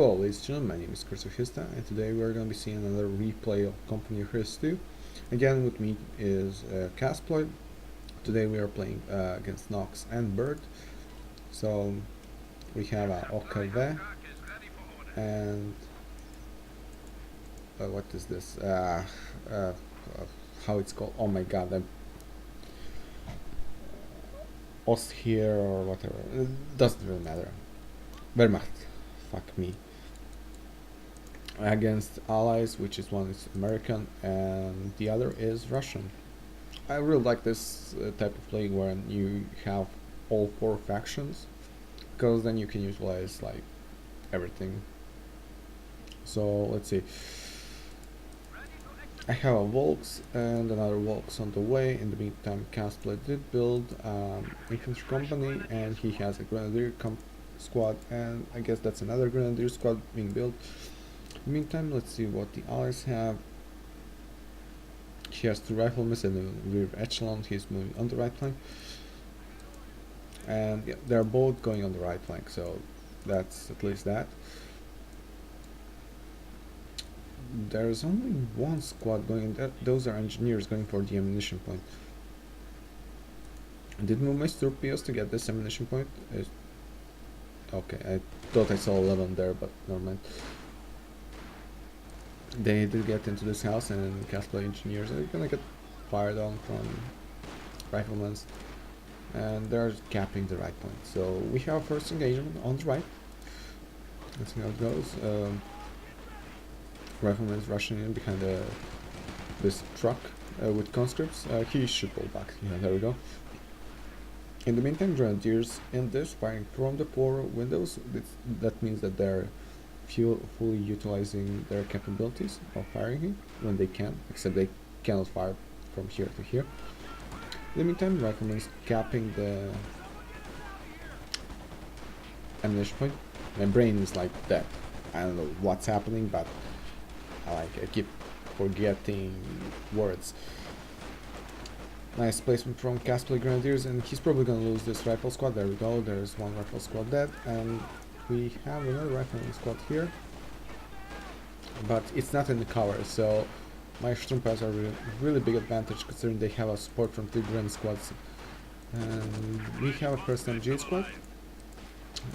Hello ladies and gentlemen, my name is Chris and today we are going to be seeing another replay of Company of Heroes 2. Again with me is Casploid. Today we are playing against Nox and Bird. So we have OKW and what is this? How it's called? Oh my god, I'm OST here or whatever. It doesn't really matter. Wehrmacht. Fuck me. Against allies, which is one is American and the other is Russian. I really like this type of playing when you have all four factions, because then you can utilize like everything. So let's see. I have a Volks and another Volks on the way. In the meantime, Casploid did build infantry company and he has a grenadier squad, and I guess that's another grenadier squad being built. In the meantime, let's see what the allies have. He has two riflemen in the rear echelon. He's moving on the right flank, and yeah, they're both going on the right flank, so that's at least that. There's only one squad going, those are engineers going for the ammunition point. I did move my torpedoes to get this ammunition point. Okay, I thought I saw 11 there, but never mind. They did get into this house, and Casploid engineers are gonna get fired on from riflemen, and they're capping the right point. So we have our first engagement on the right. Let's see how it goes. Rifleman is rushing in behind this truck with conscripts. He should pull back. Yeah, there we go. In the meantime, grenadiers in this firing from the four windows. That means that they're fully utilizing their capabilities of firing when they can, except they cannot fire from here to here. In the meantime, riflemen is capping the ammunition point. My brain is like that. I don't know what's happening, but I keep forgetting words. Nice placement from Casploid Grenadiers, and he's probably gonna lose this rifle squad. There we go, there's one rifle squad dead, and we have another rifleman squad here. But it's not in the cover, so my Sturmpas are really big advantage considering they have a support from 3 Gren squads. And we have a first MG squad,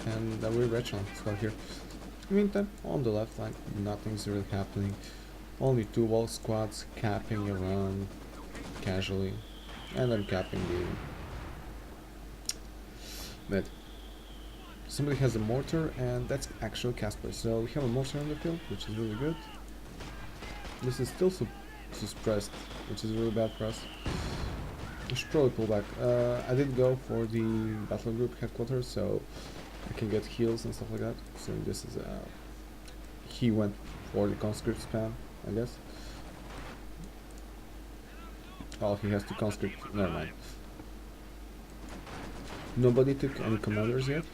and a rear echelon squad here. In the meantime, on the left flank, nothing's really happening. Only 2 wall squads capping around casually, and then capping the mid. Somebody has a mortar, and that's actually Casploid. So we have a mortar on the field, which is really good. This is still suppressed, which is really bad for us. We should probably pull back. I did go for the battle group headquarters, so I can get heals and stuff like that. So this is he went for the conscript spam, I guess. Oh, he has to conscript. Never mind. Nobody took any commanders yet.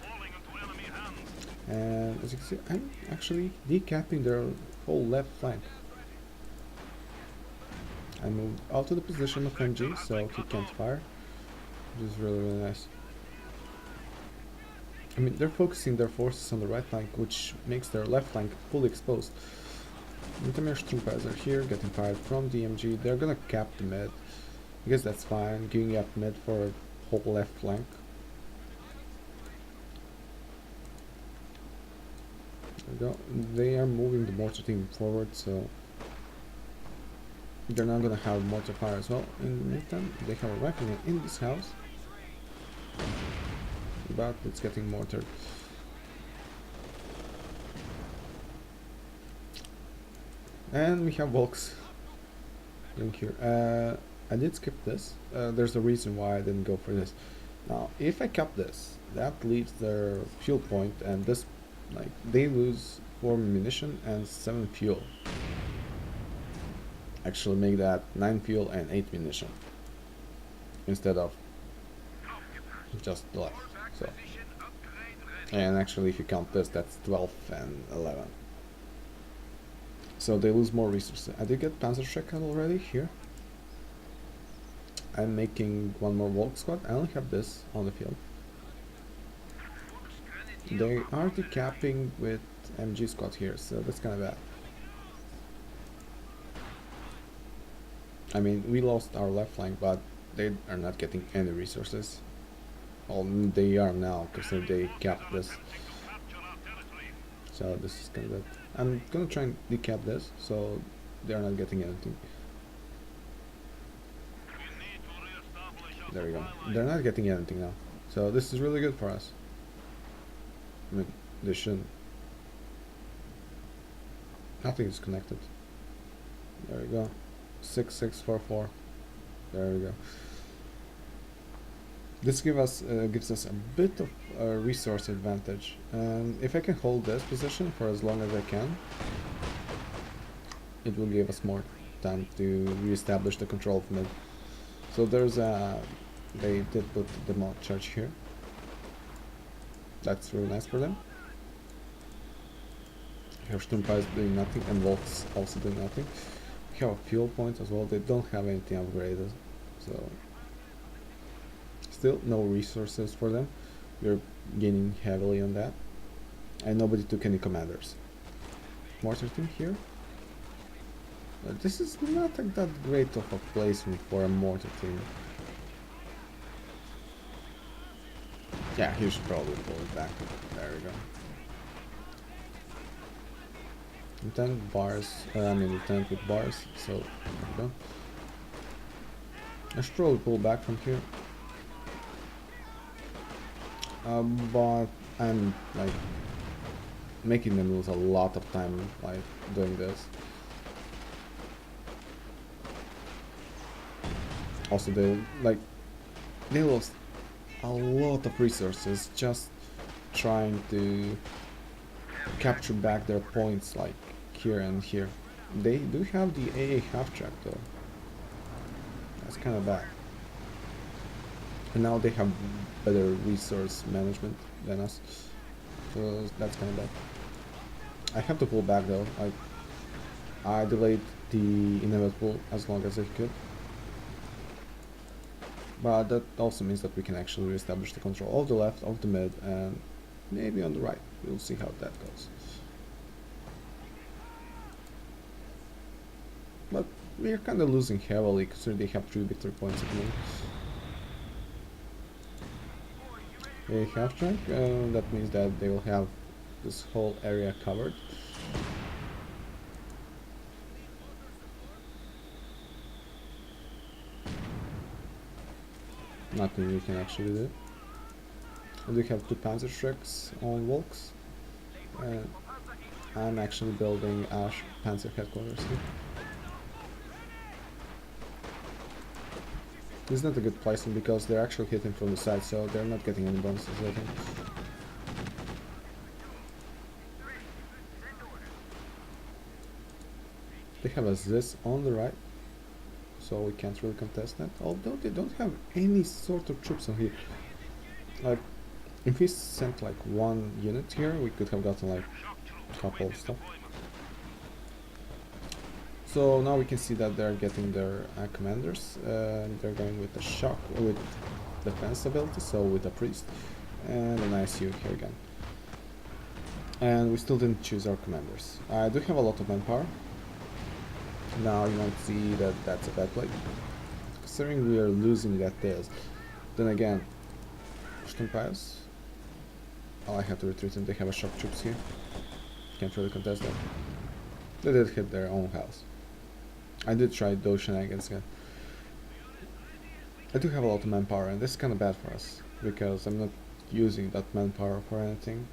And as you can see, I'm actually decapping their whole left flank. I moved out of the position of MG, so he can't fire, which is really nice. I mean, they're focusing their forces on the right flank, which makes their left flank fully exposed. Intermediate Sturmpas are here, getting fired from the MG. They're gonna cap the mid. I guess that's fine, giving up mid for a whole left flank. There we go. They are moving the mortar team forward, so they're not gonna have mortar fire as well. In the meantime, they have a rifleman in this house, but it's getting mortared. And we have Volks in here. I did skip this. There's a reason why I didn't go for this. Now, if I cap this, that leaves their fuel point, and this, like, they lose 4 munition and 7 fuel. Actually make that 9 fuel and 8 munition instead of just the left. So, and actually if you count this, that's 12 and 11. So they lose more resources. I did get Panzerschrecken already here. I'm making one more Volk squad. I only have this on the field. They are decapping with MG squad here, so that's kind of bad. I mean, we lost our left flank, but they are not getting any resources. Well, they are now, because they capped this. So this is kind of bad. I'm gonna try and decap this, so they are not getting anything. There we go. They're not getting anything now. So this is really good for us. I mean, they shouldn't. Nothing is connected. There we go. 6644. There we go. This gives us a bit of a resource advantage. And if I can hold this position for as long as I can, it will give us more time to reestablish the control of mid. So there's a... They did put the mod charge here. That's really nice for them. Here Sturmpa is doing nothing, and Volk's also doing nothing. We have a fuel point as well. They don't have anything upgraded, so still no resources for them. We're gaining heavily on that, and nobody took any commanders. Mortar team here. This is not that great of a placement for a mortar team. Yeah, he should probably pull it back. There we go. Lieutenant bars, lieutenant with bars, so there we go. I should probably pull back from here. But I'm like making them lose a lot of time like doing this. Also they lost a lot of resources just trying to capture back their points like here and here. They do have the AA half track though. That's kind of bad. And now they have better resource management than us, so that's kind of bad. I have to pull back though. I delayed the inevitable as long as I could, but that also means that we can actually reestablish the control of the left, of the mid, and maybe on the right. We'll see how that goes. But we're kind of losing heavily considering they have 3 victory points at the moment. They have track, that means that they will have this whole area covered. Nothing we can actually do. And we have 2 Panzer Shreks on Volks. And I'm actually building Ash Panzer headquarters here. This is not a good placement because they're actually hitting from the side, so they're not getting any bonuses, I think. They have us this on the right, so we can't really contest that. Although they don't have any sort of troops on here. Like, if we sent like 1 unit here, we could have gotten like a couple of stuff. So now we can see that they're getting their commanders. They're going with the shock, with defense ability, so with a priest and an ISU here again. And we still didn't choose our commanders. I do have a lot of manpower. Now you might see that that's a bad play. Considering we are losing that tails, then again, Sturmpiles. Oh, I have to retreat and they have a shock troops here. Can't really contest that. They did hit their own house. I did try those shenanigans again. I do have a lot of manpower and this is kind of bad for us because I'm not using that manpower for anything.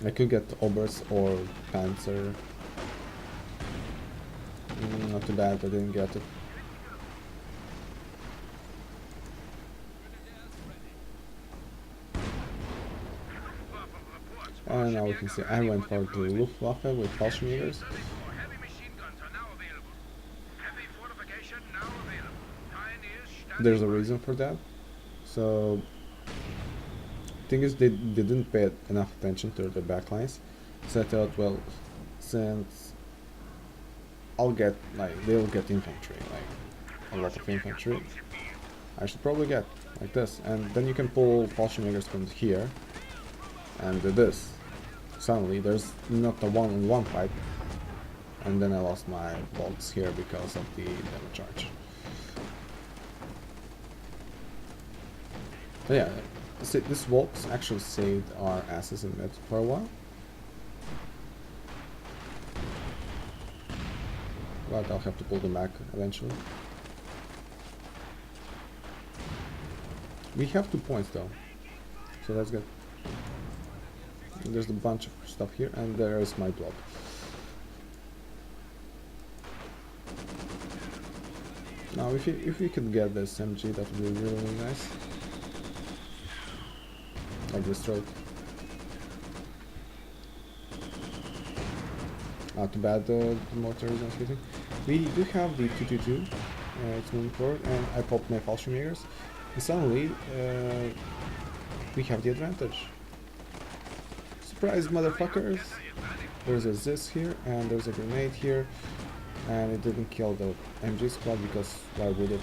I could get Obers or Panzer. Not too bad, I didn't get it. And now we can see I went for the Luftwaffe with FALLSHIMJAEGERS. There's a reason for that. So, thing is, they didn't pay enough attention to the backlines. So I thought, well, since I'll get they'll get infantry, like a lot of infantry, I should probably get like this, and then you can pull FALLSHIMJAEGERS from here and do this. Suddenly there's not a one-on-one fight, and then I lost my bolts here because of the demo charge. But yeah, this bolts actually saved our asses in mid for a while. But I'll have to pull them back eventually. We have 2 points though, so that's good. There's a bunch of stuff here, and there is my blob. Now, if we could get this MG, that would be really nice. Like this road. Too bad the motor is not hitting. We do have the 222. It's moving forward, and I popped my FALLSHIMJAEGERS. And suddenly, we have the advantage. Surprise, motherfuckers! There's a Zis here, and there's a grenade here, and it didn't kill the MG squad because why would it?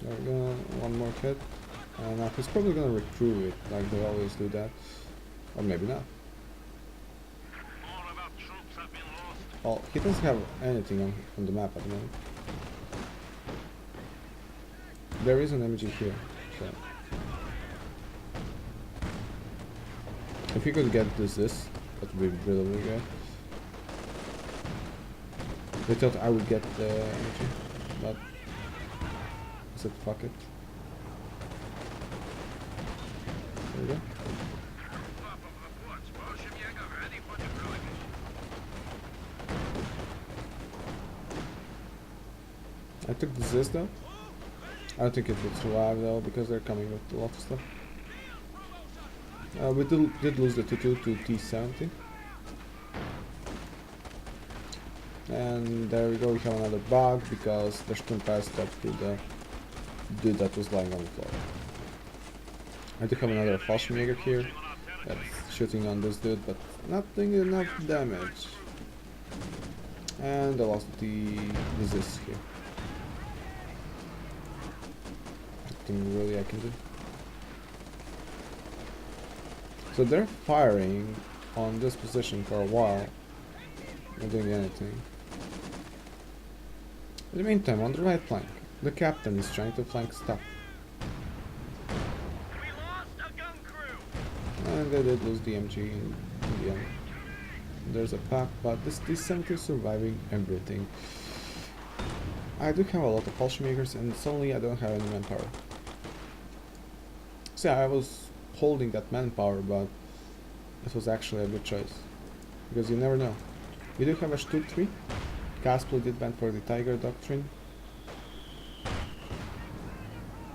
There we go, one more hit, and now he's probably gonna recruit it, like they always do that, or maybe not. Well, he doesn't have anything on the map at the moment. There is an MG here, so if you could get this, that would be really, really good. They thought I would get the MG, but I said fuck it. There we go. I took the Zis though. I don't think it will survive though, because they're coming with a lot of stuff. We did lose the 2-2 to T70. And there we go, we have another bug because the Sturm passed up to the dude that was lying on the floor. I do have another FALLSHIMJAEGER here that's shooting on this dude, but not doing enough damage. And I lost the Zis here. Nothing really I can do. So they're firing on this position for a while, not doing anything. In the meantime, on the right flank, the captain is trying to flank stuff. And they did lose the MG in the end. There's a pack, but this T70 is surviving everything. I do have a lot of FALLSHIMJAEGERS, and suddenly I don't have any manpower. So yeah, I was holding that manpower, but it was actually a good choice, because you never know. We do have a Sturm 3. Casple did ban for the Tiger Doctrine,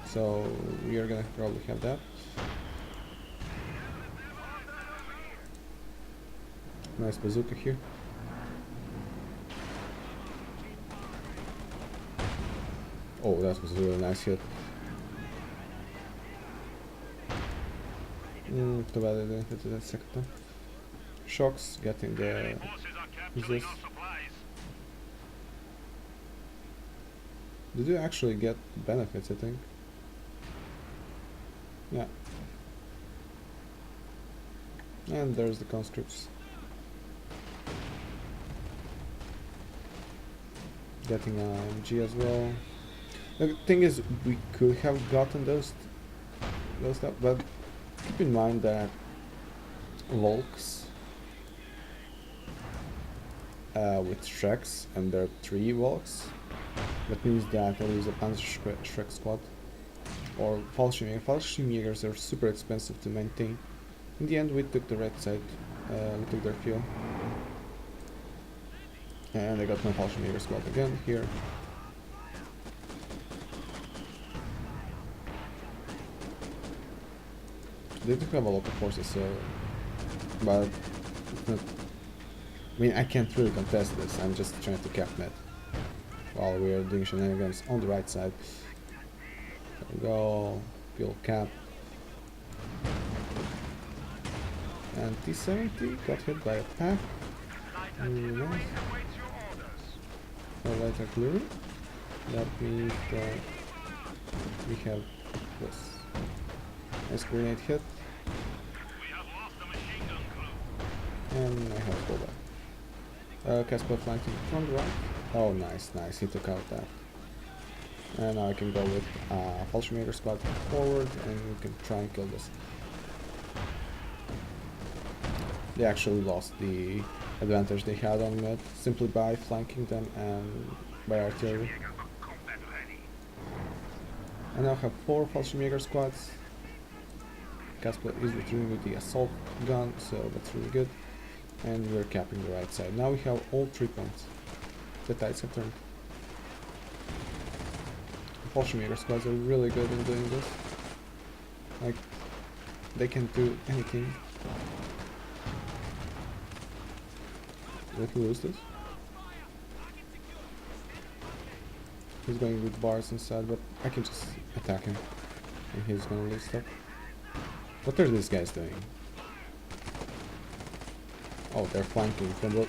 so we are gonna probably have that. Nice bazooka here. Oh, that was a really nice hit. Too bad I didn't hit it that second time. Shocks getting the this. Did you actually get benefits, I think? Yeah. And there's the conscripts. Getting a MG as well. The thing is, we could have gotten those stuff, but keep in mind that Volks with Shreks, and there are 3 Volks. That means that I lose a Panzer Shrek squad or FALLSHIMJAEGER. FALLSHIMJAEGERs are super expensive to maintain. In the end, we took the right side. We took their fuel, and I got my FALLSHIMJAEGER squad again here. They do have a lot of forces, so, but it's not, I mean, I can't really contest this. I'm just trying to cap net while we are doing shenanigans on the right side. There we go, fuel cap. And T70 got hit by a pack. Nice. Light artillery. That means that we have this. Nice grenade hit. And I have to go back. Casper flanking from the right. Oh, nice, nice. He took out that. And now I can go with FALLSHIMJAEGER squad forward, and we can try and kill this. They actually lost the advantage they had on mid simply by flanking them and by artillery. I now have 4 FALLSHIMJAEGER squads. Casper is retrieving with the assault gun, so that's really good. And we're capping the right side. Now we have all 3 points. The tides have turned. FALLSHIMJAEGER squads are really good in doing this. Like, they can do anything. Did he lose this? He's going with bars inside, but I can just attack him. And he's gonna lose stuff. What are these guys doing? Oh, they're flanking from the...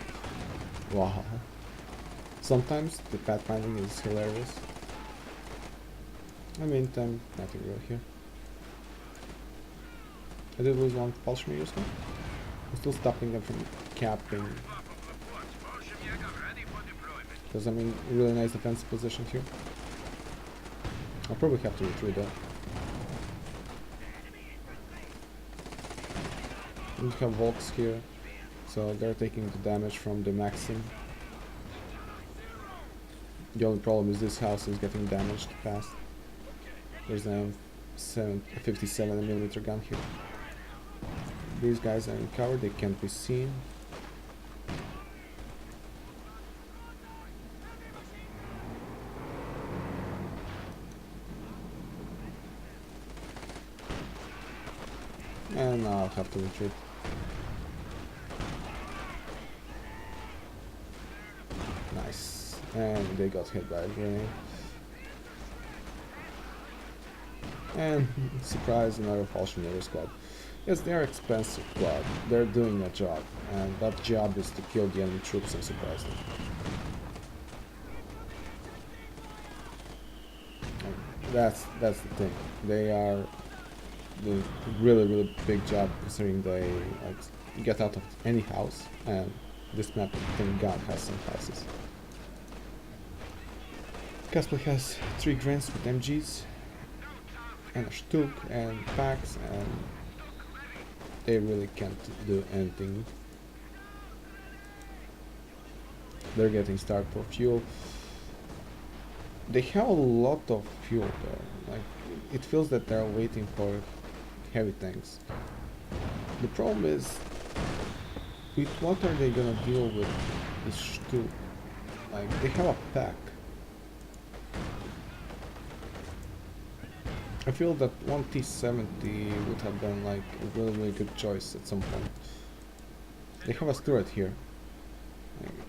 Wow. Sometimes the pathfinding is hilarious. I mean, nothing real here. I did lose one FALLSHIMJAEGER squad. I'm still stopping them from capping. Because I'm in a really nice defensive position here. I'll probably have to retreat though. We have Volks here, so they're taking the damage from the Maxim. The only problem is this house is getting damaged fast. There's a 57mm gun here. These guys are in cover, they can't be seen. And now I'll have to retreat. Nice. And they got hit by a grenade. And surprise, another FALLSHIMJAEGER squad. Yes, they are expensive squad. They're doing a job, and that job is to kill the enemy troops and surprise them. And that's the thing. They are doing a really big job, considering they like get out of any house, and this map, thank God, has some houses. Casper has 3 grants with MGs and a Stuk and packs, and they really can't do anything. They're getting starved for fuel. They have a lot of fuel though. Like, it feels that they're waiting for heavy tanks. The problem is, with what are they gonna deal with this Stuk? Like, they have a pack. I feel that one T-70 would have been like a really good choice at some point. They have a turret here.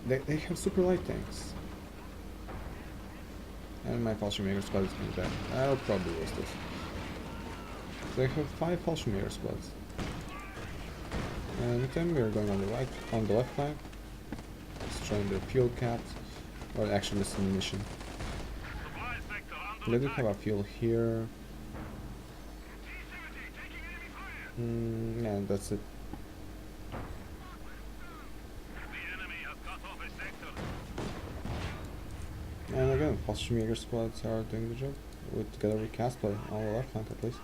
They have super light tanks. And my FALLSHIMJAEGER squad is coming back. I'll probably lose this. So I have 5 FALLSHIMJAEGER squads. And then we are going on the left flank. Destroying the fuel caps. Well, actually this is ammunition. They do have a fuel here. And that's it. And again, FALLSHIMJAEGER squads are doing the job, together with Casper on the left flank at least.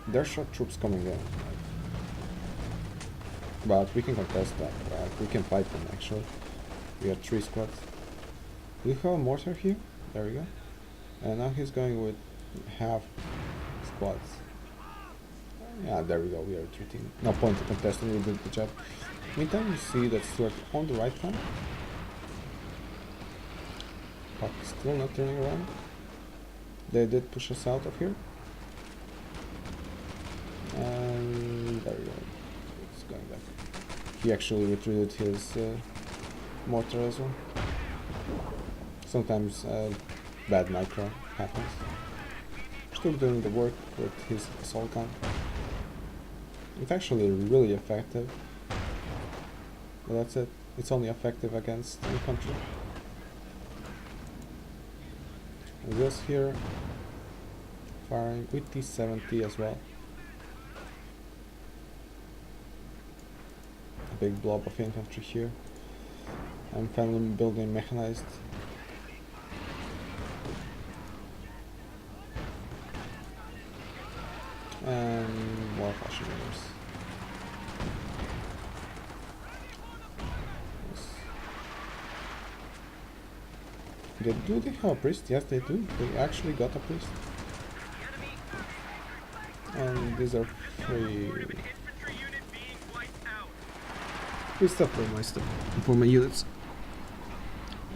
There's shock troops coming in. But we can contest that, we can fight them actually. We have 3 squads. Do we have a mortar here? There we go. And now he's going with half squads. Yeah, there we go, we are retreating. No point to contesting, we did the job. Meantime, you see that Stuart on the right flank. But still not turning around. They did push us out of here. And there we go. It's going back. He actually retreated his mortar as well. Sometimes bad micro happens. Still doing the work with his assault gun. It's actually really effective. But that's it. It's only effective against infantry. And this here, firing with T-70 as well. big blob of infantry here. I'm finally building mechanized. And more FALLSHIMJAEGERS. Do they have a priest? Yes, they do. They actually got a priest. And these are free stuff for my units.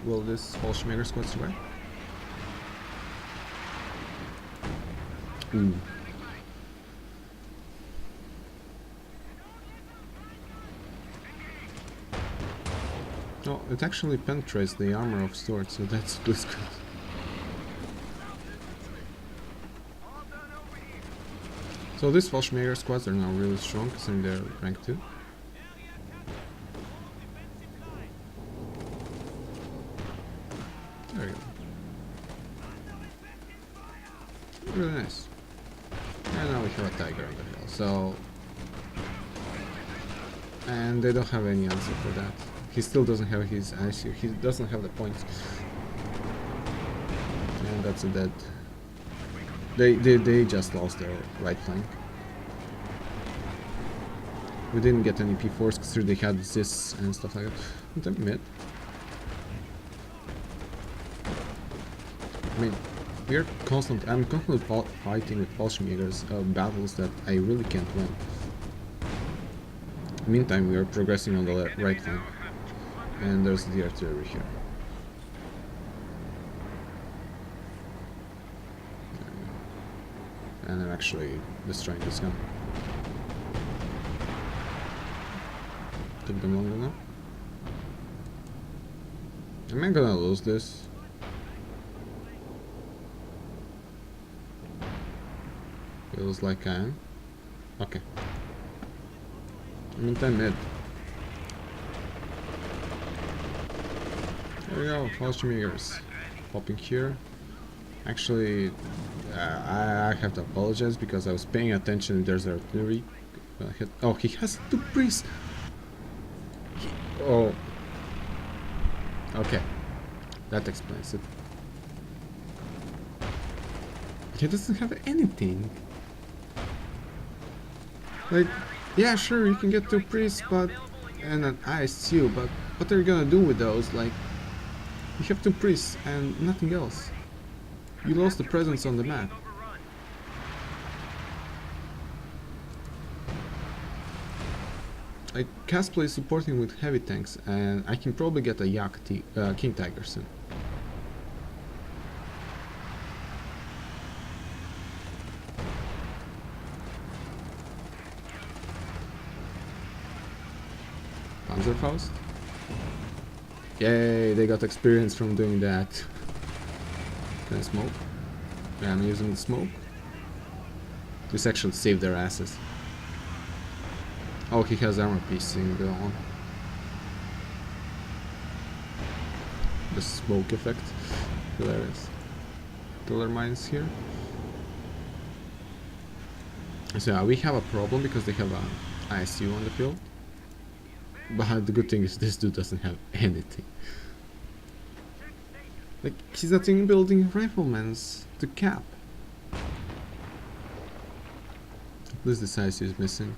Will this FALLSHIMJAEGER squad survive? Ooh. Oh, it actually penetrates the armor of Stuart, so that's good. So these FALLSHIMJAEGER squads are now really strong, considering they're rank 2. There we go. Really nice. And now we have a tiger on the hill, so... And they don't have any answer for that. He still doesn't have his ICU, he doesn't have the points. And that's a dead. They just lost their right flank. We didn't get any P4s because they had this and stuff like that. But I'm mid. I mean, I'm constantly fighting with FALLSHIMJAEGERS battles that I really can't win. Meantime, we are progressing on the right flank. And there's the artillery here. And I'm actually destroying this gun. Took them long enough. Am I gonna lose this? Feels like I am. Okay. Meantime, mid. There we go, FALLSHIMJAEGERS. Popping here. Actually, I have to apologize because I was paying attention. There's artillery. Oh, he has 2 priests. Oh. Okay. That explains it. He doesn't have anything. Like, yeah, sure, you can get 2 priests, but... and an ISU, but what are you gonna do with those? Like, you have 2 priests and nothing else. You lost the presence on the map. Like, Casplay is supporting with heavy tanks, and I can probably get a King Tiger soon. Panzerfaust? Yay, they got experience from doing that. Can I smoke? Yeah, I'm using the smoke. This actually saved their asses. Oh, he has armor piecing on. The smoke effect. Hilarious. Killer mines here. So yeah, we have a problem because they have an ISU on the field. But the good thing is this dude doesn't have anything. Like, he's not even building riflemen's to cap. At least the ISU is missing.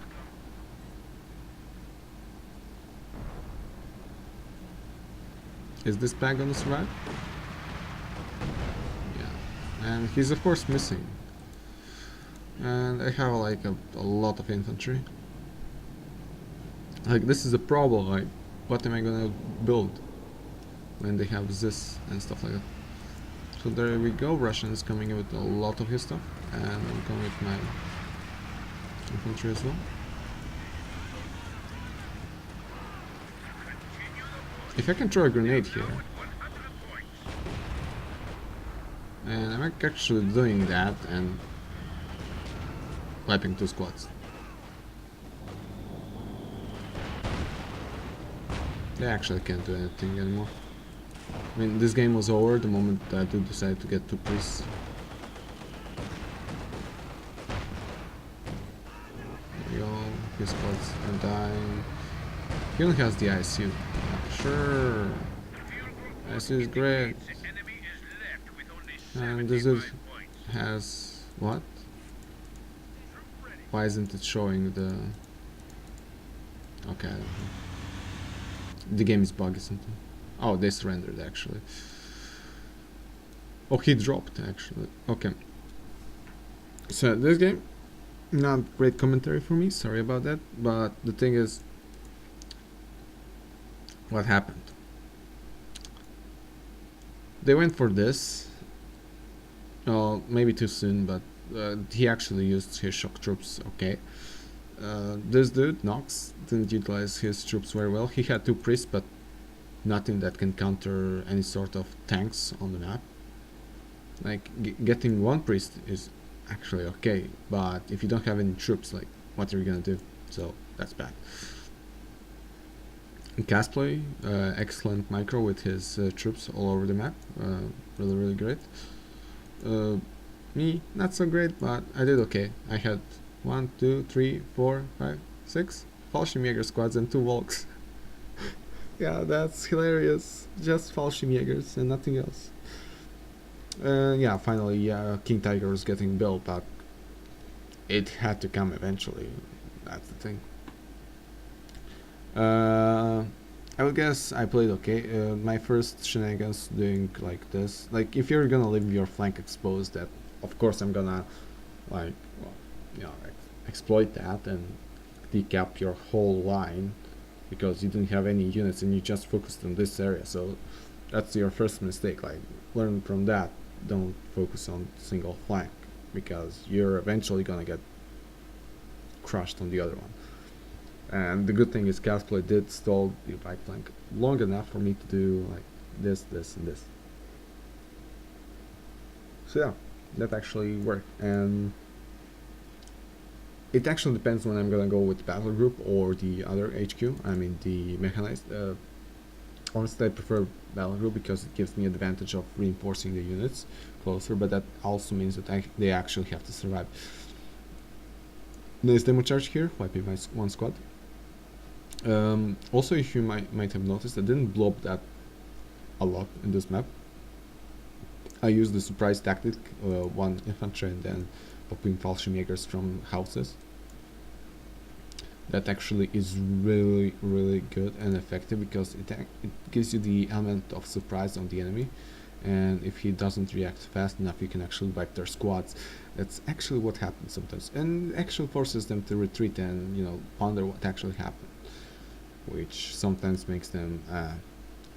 Is this bag gonna survive? Yeah. And he's of course missing. And I have like a lot of infantry. Like, this is a problem, like, what am I gonna build when they have this and stuff like that. So there we go, Russians coming in with a lot of his stuff, and I'm coming with my infantry as well. If I can throw a grenade here, and I'm actually doing that and wiping 2 squads. They actually can't do anything anymore. I mean, this game was over the moment I decided to get 2 priests. There we go, his squads are dying. He only has the ISU. Sure. ISU is great. And this dude has what? Why isn't it showing the? Okay. The game is buggy something. Oh, they surrendered actually. Oh, he dropped actually. Okay. So this game, not great commentary for me. Sorry about that. But the thing is, what happened? They went for this. Oh, maybe too soon, but he actually used his shock troops. Okay. This dude, Nox, didn't utilize his troops very well. He had 2 priests, but nothing that can counter any sort of tanks on the map. Like, getting 1 priest is actually okay, but if you don't have any troops, like, what are you gonna do? So, that's bad. Casplay, excellent micro with his troops all over the map. Really, really great. Me, not so great, but I did okay. I had 1, 2, 3, 4, 5, 6 FALLSHIMJAEGER squads and 2 Volks. Yeah, that's hilarious. Just FALLSHIMJAEGERs and nothing else. Yeah, finally, King Tiger was getting built, but it had to come eventually. That's the thing. I would guess I played okay. My first shenanigans doing like this. Like, if you're gonna leave your flank exposed, that of course I'm gonna, like, well, you know, exploit that and decap your whole line because you didn't have any units and you just focused on this area. So that's your first mistake. Like, learn from that. Don't focus on single flank because you're eventually gonna get crushed on the other one. And the good thing is Casplay did stall the right flank long enough for me to do like this, this, and this. So yeah, that actually worked. And it actually depends when I'm gonna go with the battle group or the other HQ. I mean the mechanized. Honestly, I prefer battle group because it gives me an advantage of reinforcing the units closer, but that also means that they actually have to survive. Nice demo charge here, wiping my 1 squad. Also, if you might have noticed, I didn't blow up that a lot in this map. I used the surprise tactic, 1 infantry and then popping FALLSHIMJAEGERs from houses. That actually is really, really good and effective because it gives you the element of surprise on the enemy, and if he doesn't react fast enough, you can actually wipe their squads. That's actually what happens sometimes, and actually forces them to retreat and, you know, ponder what actually happened, which sometimes makes them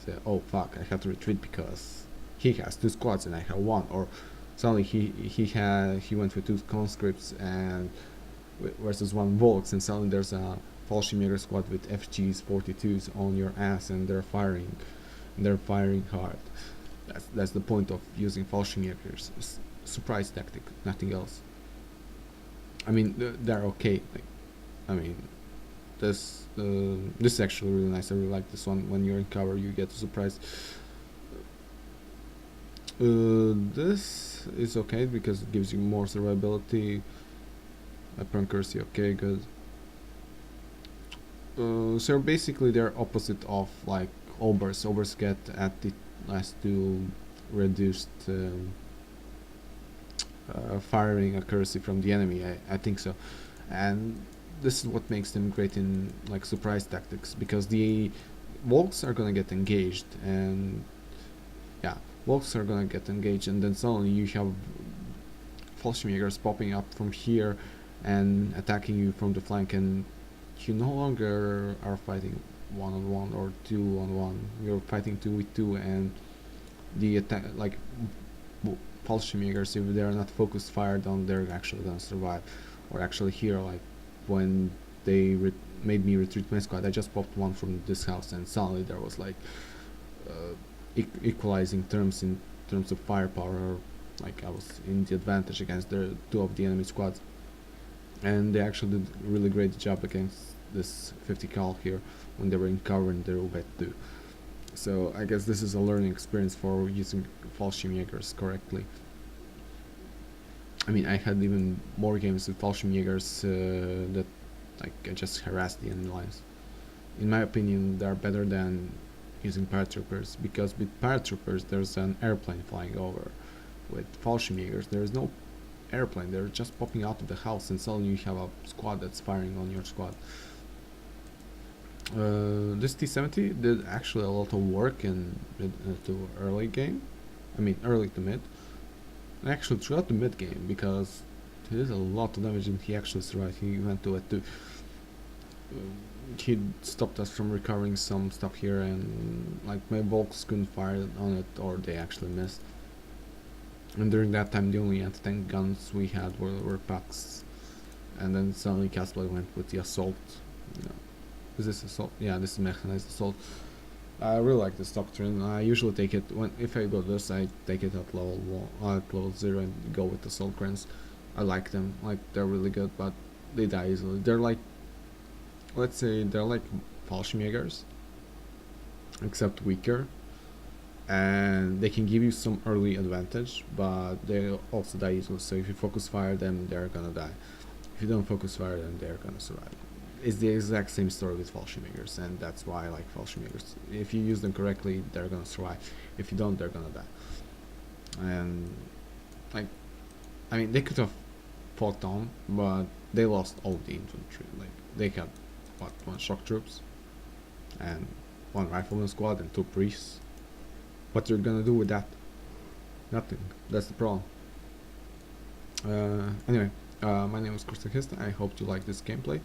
say, oh fuck, I have to retreat because he has 2 squads and I have 1, or suddenly he went with 2 conscripts and versus 1 Volks, and suddenly there's a FALLSHIMJAEGER squad with FGs 42s on your ass and they're firing hard. That's the point of using FALLSHIMJAEGERs. Surprise tactic, nothing else. I mean, they're okay. Like, I mean, this is actually really nice. I really like this one. When you're in cover, you get a surprise. This is okay because it gives you more survivability. Accuracy, okay, good. So basically they're opposite of like Obers. Obers get at the last 2 reduced firing accuracy from the enemy. I think so, and this is what makes them great in like surprise tactics, because the Volks are gonna get engaged, and yeah, Volks are gonna get engaged, and then suddenly you have FALLSHIMJAEGERs popping up from here and attacking you from the flank, and you no longer are fighting 1-on-1 or 2-on-1. You're fighting 2v2, and the attack, like FALLSHIMJAEGERs, if they're not focused fire down, they're actually gonna survive. Or actually here, like when they made me retreat my squad, I just popped 1 from this house, and suddenly there was like equalizing terms in terms of firepower. Like I was in the advantage against the 2 of the enemy squads. And they actually did a really great job against this 50 cal here when they were in cover and they were wet too. So I guess this is a learning experience for using FALLSHIMJAEGERs correctly. I mean, I had even more games with FALLSHIMJAEGERs that like I just harassed the enemy lines. in my opinion, they're better than using paratroopers, because with paratroopers there's an airplane flying over. With Fallschirmjägers there's no airplane, they're just popping out of the house and suddenly you have a squad that's firing on your squad. This T-70 did actually a lot of work in to early game, early to mid, and actually throughout the mid game, because he did a lot of damage and he actually survived. He went to it too. He stopped us from recovering some stuff here, and like my bolts couldn't fire on it, or they actually missed. And during that time the only anti-tank guns we had were PAX, and then suddenly Castle went with the assault. You know, is this assault? Yeah, this is mechanized assault. I really like this doctrine. I usually take it if I go this, I take it at level 0 and go with assault grants. I like them, like they're really good, but they die easily. They're like, let's say they're like FALLSHIMJAEGERS, except weaker, and they can give you some early advantage, but they also die easily. So if you focus fire them, they're gonna die. If you don't focus fire them, they're gonna survive. It's the exact same story with FALLSHIMJAEGERs, and that's why I like FALLSHIMJAEGERs. If you use them correctly, they're gonna survive. If you don't, they're gonna die. And like, they could have fought on, but they lost all the infantry. Like, they had what, 1 shock troops and 1 rifleman squad and 2 priests. What you're gonna do with that? Nothing. That's the problem. Anyway, my name is Kurtakist. I hope you like this gameplay.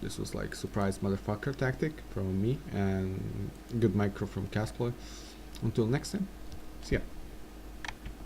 This was like surprise motherfucker tactic from me, and good micro from Casplay. Until next time, see ya.